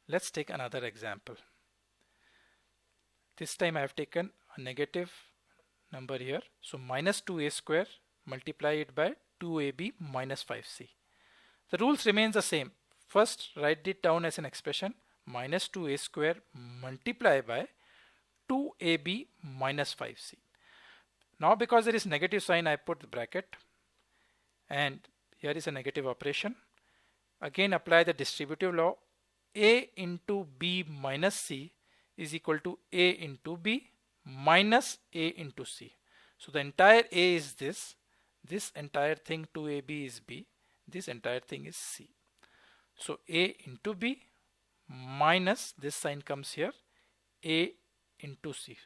Let's take another example. This time I have taken a negative number here. So minus 2a square, multiply it by 2ab minus 5c. The rules remain the same. First, write it down as an expression minus 2a square multiply by 2ab minus 5c. Now because there is negative sign, I put the bracket, and here is a negative operation. Again apply the distributive law. A into b minus c is equal to a into b minus a into c. So the entire a is this entire thing 2ab is b, this entire thing is c. So a into b minus this sign comes here, a into c.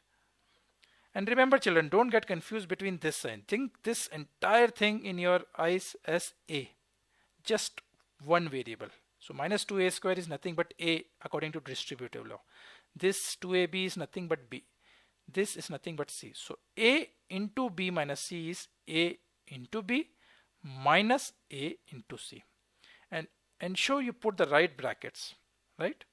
And remember children, don't get confused between this sign. Think this entire thing in your eyes as a, just one variable. So minus 2a square is nothing but a according to distributive law. This 2ab is nothing but b. This is nothing but c. So a into b minus c is a into b minus a into c. And ensure you put the right brackets, right?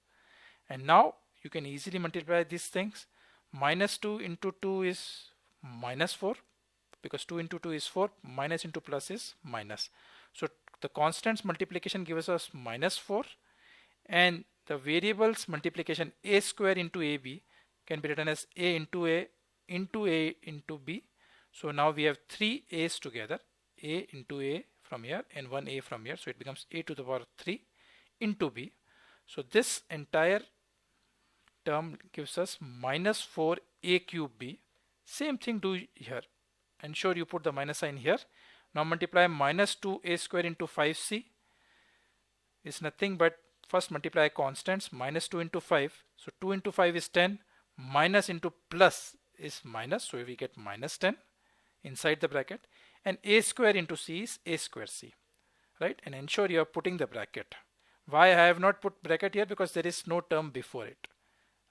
And now you can easily multiply these things. Minus 2 into 2 is minus 4, because 2 into 2 is 4, minus into plus is minus. So the constants multiplication gives us minus 4, and the variables multiplication a square into ab can be written as a into a into b. So now we have 3 a's together, a into a from here and 1 a from here, so it becomes a to the power 3 into b. So this entire term gives us minus 4a cube b. Same thing do here. Ensure you put the minus sign here. Now multiply minus 2a square into 5c is nothing but first multiply constants, minus 2 into 5. So 2 into 5 is 10, minus into plus is minus, so we get minus 10 inside the bracket, and a square into c is a square c, right? And ensure you are putting the bracket. Why I have not put bracket here? Because there is no term before it,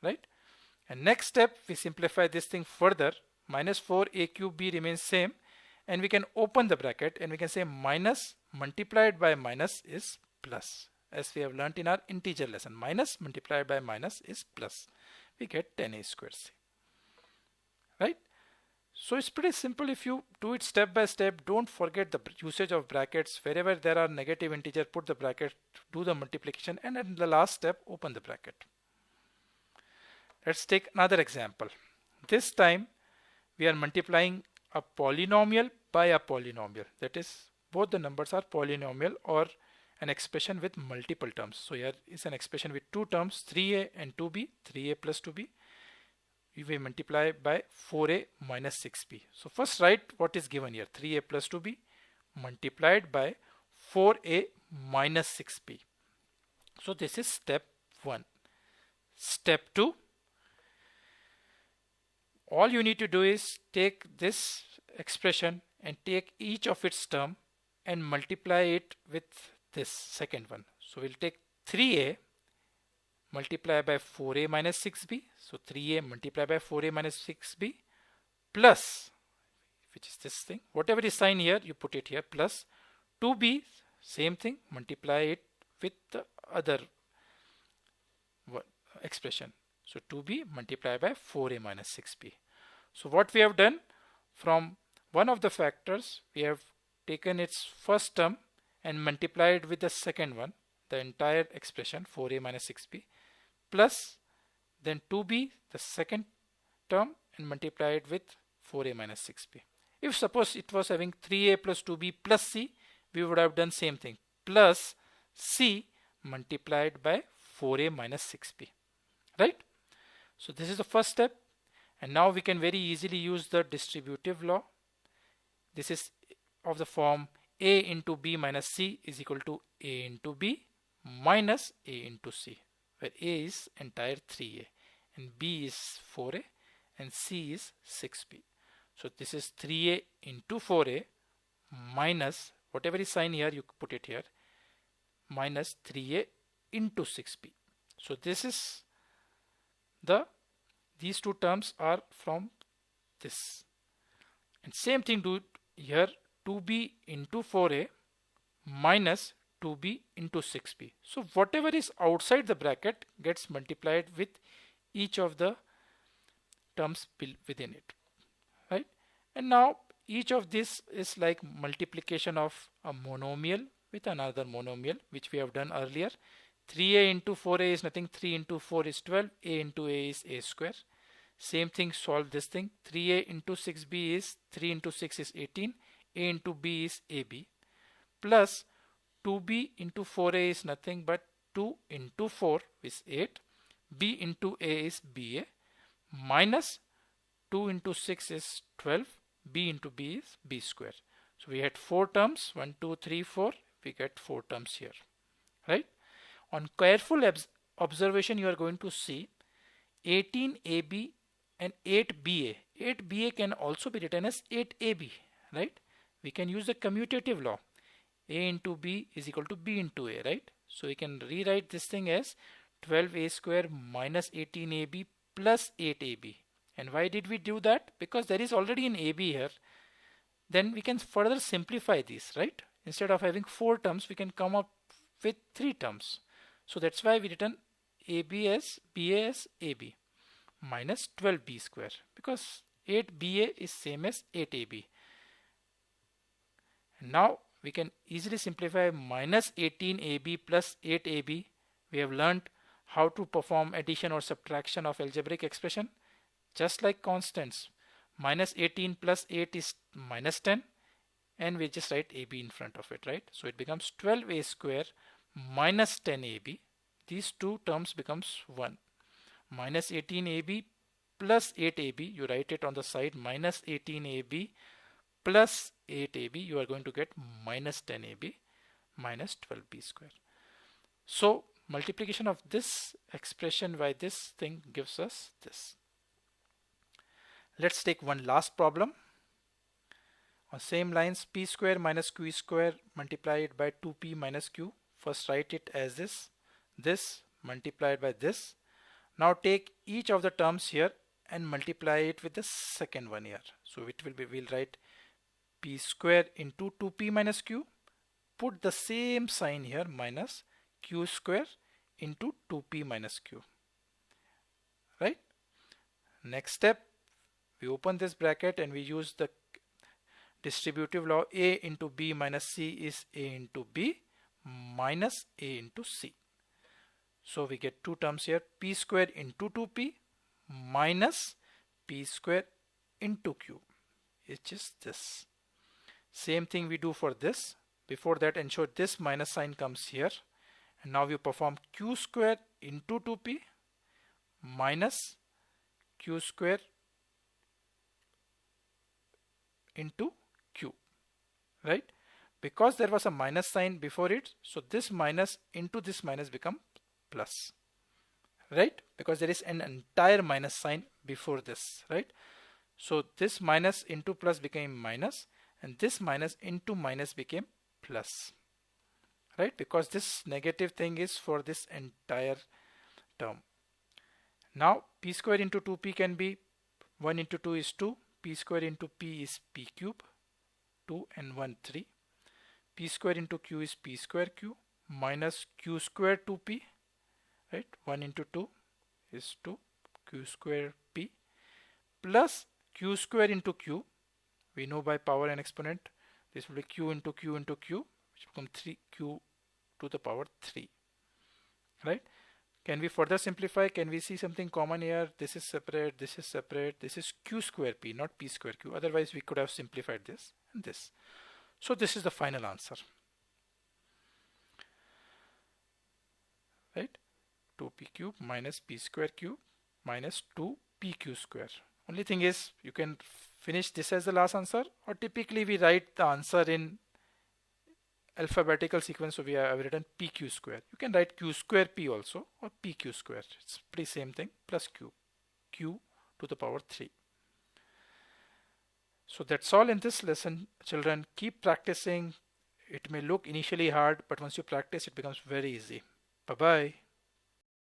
right? And next step, we simplify this thing further. Minus 4a cube b remains same, and we can open the bracket and we can say minus multiplied by minus is plus. As we have learnt in our integer lesson, minus multiplied by minus is plus. We get 10a square c, right? So it's pretty simple if you do it step by step. Don't forget the usage of brackets. Wherever there are negative integer, put the bracket, do the multiplication, and at the last step, open the bracket. Let's take another example. This time we are multiplying a polynomial by a polynomial. That is, both the numbers are polynomial or an expression with multiple terms. So here is an expression with two terms, 3a and 2b, 3a plus 2b. We will multiply by 4a minus 6b. So first write what is given here, 3a plus 2b multiplied by 4a minus 6b. So this is step 1. Step 2, all you need to do is take this expression and take each of its term and multiply it with this second one. So we'll take 3a multiply by 4a minus 6b. So 3a multiply by 4a minus 6b plus, which is this thing, whatever is sign here, you put it here, plus 2b, same thing, multiply it with the other expression. So 2b multiplied by 4a minus 6b. So what we have done, from one of the factors, we have taken its first term and multiplied with the second one, the entire expression 4a minus 6b, plus then 2b, the second term, and multiplied with 4a minus 6b. If suppose it was having 3a plus 2b plus c, we would have done same thing, plus c multiplied by 4a minus 6b, right? So this is the first step, and now we can very easily use the distributive law. This is of the form a into b minus c is equal to a into b minus a into c, where a is entire 3a and b is 4a and c is 6b. So this is 3a into 4a minus whatever is sign here, you put it here, minus 3a into 6b. So this is these two terms are from this, and same thing do here, 2b into 4a minus 2b into 6b. So whatever is outside the bracket gets multiplied with each of the terms within it, right? And now each of this is like multiplication of a monomial with another monomial, which we have done earlier. 3a into 4a is nothing. 3 into 4 is 12. A into a is a square. Same thing, solve this thing. 3a into 6b is 3 into 6 is 18. A into b is ab. Plus 2b into 4a is nothing but 2 into 4 is 8. B into a is ba. Minus 2 into 6 is 12. B into b is b square. So we had 4 terms. 1, 2, 3, 4. We get 4 terms here, right? On careful observation, you are going to see 18ab and 8ba. 8ba can also be written as 8ab, right? We can use the commutative law. A into b is equal to b into a, right? So we can rewrite this thing as 12a square minus 18ab plus 8ab. And why did we do that? Because there is already an ab here. Then we can further simplify these, right? Instead of having 4 terms, we can come up with 3 terms. So that's why we written AB as BA as AB minus 12B square, because 8BA is same as 8AB. And now we can easily simplify minus 18AB plus 8AB. We have learned how to perform addition or subtraction of algebraic expression. Just like constants, minus 18 plus 8 is minus 10, and we just write AB in front of it, right? So it becomes 12a square minus 10ab. These two terms becomes 1. Minus 18ab plus 8ab, you write it on the side, minus 18ab plus 8ab, you are going to get minus 10ab minus 12b square. So multiplication of this expression by this thing gives us this. Let's take one last problem. On same lines, p square minus q square multiplied by 2p minus q. First write it as this multiplied by this. Now take each of the terms here and multiply it with the second one here. So it will be, we'll write p square into 2p minus q. Put the same sign here, minus q square into 2p minus q. Right? Next step, we open this bracket and we use the distributive law. A into b minus c is a into b minus a into c. So we get two terms here, p square into 2p minus p square into q, which is this. Same thing we do for this. Before that, ensure this minus sign comes here. And now we perform q square into 2p minus q square into q, right? Because there was a minus sign before it, so this minus into this minus become plus, right? Because there is an entire minus sign before this, right? So this minus into plus became minus, and this minus into minus became plus, right? Because this negative thing is for this entire term. Now p square into 2p can be 1 into 2 is 2, p square into p is p cube, 2 and 1 3. P square into q is p square q minus q square 2p, right? 1 into 2 is 2, q square p plus q square into q. We know by power and exponent, this will be q into q into q, which become 3q to the power 3, right? Can we further simplify? Can we see something common here? This is separate, this is separate, this is q square p, not p square q. Otherwise we could have simplified this and this. So this is the final answer, right? 2p cube minus p square cube minus 2pq square. Only thing is, you can finish this as the last answer, or typically we write the answer in alphabetical sequence. So we have written pq square. You can write q square p also, or pq square. It's pretty same thing, plus q to the power 3. So that's all in this lesson, children. Keep practicing. It may look initially hard, but once you practice, it becomes very easy. Bye-bye.